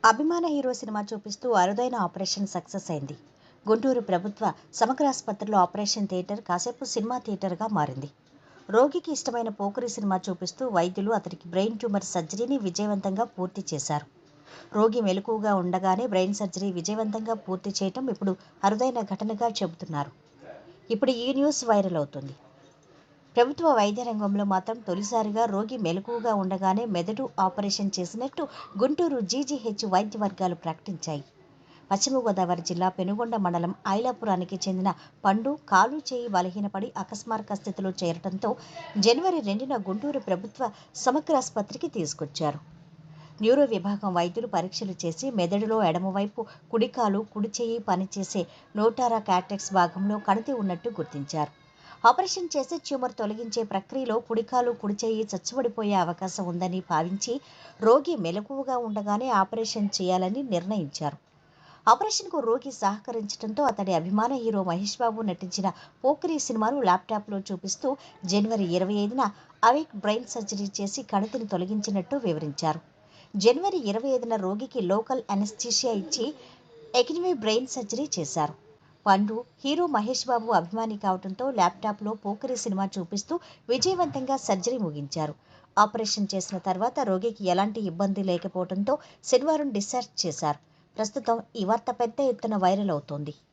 అభిమాన hero cinema చూపిస్తూ అరుదైన ఆపరేషన్ సక్సెస్ అయింది. గుంటూరు ప్రభుత్వ సమగ్ర ఆసుపత్రిలో ఆపరేషన్ థియేటర్ కాసేపు సినిమా థియేటర్గా మారింది. రోగికి ఇష్టమైన పోకిరి సినిమా చూపిస్తూ వైద్యులు అతనికి బ్రెయిన్ ట్యూమర్ సర్జరీని విజయవంతంగా పూర్తి చేశారు. రోగి మెలకువగా ఉండగానే బ్రెయిన్ సర్జరీ విజయవంతంగా పూర్తి చేయటం ఇప్పుడు అరుదైన ఘటనగా చెబుతున్నారు. ఇప్పుడు ఈ న్యూస్ వైరల్ అవుతుంది. ప్రభుత్వ వైద్య రంగంలో మాత్రం తొలిసారిగా రోగి మెలకువగా ఉండగానే మెదడు ఆపరేషన్ చేసినట్టు గుంటూరు జీజీహెచ్ వైద్య వర్గాలు ప్రకటించాయి. పశ్చిమ గోదావరి జిల్లా పెనుగొండ మండలం ఐలాపురానికి చెందిన పండు కాలు చేయి బలహీనపడి అకస్మాత్తుగా స్థితిలో చేరడంతో జనవరి 2న గుంటూరు ప్రభుత్వ సమగ్రాసుపత్రికి తీసుకొచ్చారు. న్యూరో విభాగం వైద్యులు పరీక్షలు చేసి మెదడులో ఎడమవైపు కుడికాలు కుడి చేయి పనిచేసే నోటారా కార్టెక్స్ భాగంలో కణితి ఉన్నట్టు గుర్తించారు. ఆపరేషన్ చేసి ట్యూమర్ తొలగించే ప్రక్రియలో కుడికాలు కుడిచేయి చచ్చుబడిపోయే అవకాశం ఉందని భావించి రోగి మెలకువగా ఉండగానే ఆపరేషన్ చేయాలని నిర్ణయించారు. ఆపరేషన్కు రోగి సహకరించడంతో అతడి అభిమాన హీరో మహేష్ బాబు నటించిన పోకిరి సినిమాను ల్యాప్టాప్లో చూపిస్తూ జనవరి 25న అవేక్ బ్రెయిన్ సర్జరీ చేసి కణితిని తొలగించినట్టు వివరించారు. జనవరి 25న రోగికి లోకల్ అనెస్థీషియా ఇచ్చి ఎకినమీ బ్రెయిన్ సర్జరీ చేశారు. పండు హీరో మహేష్ బాబు అభిమాని కావడంతో ల్యాప్టాప్లో పోకిరి సినిమా చూపిస్తూ విజయవంతంగా సర్జరీ ముగించారు. ఆపరేషన్ చేసిన తర్వాత రోగికి ఎలాంటి ఇబ్బంది లేకపోవడంతో శనివారం డిశ్చార్జ్ చేశారు. ప్రస్తుతం ఈ వార్త పెద్ద ఎత్తున వైరల్ అవుతోంది.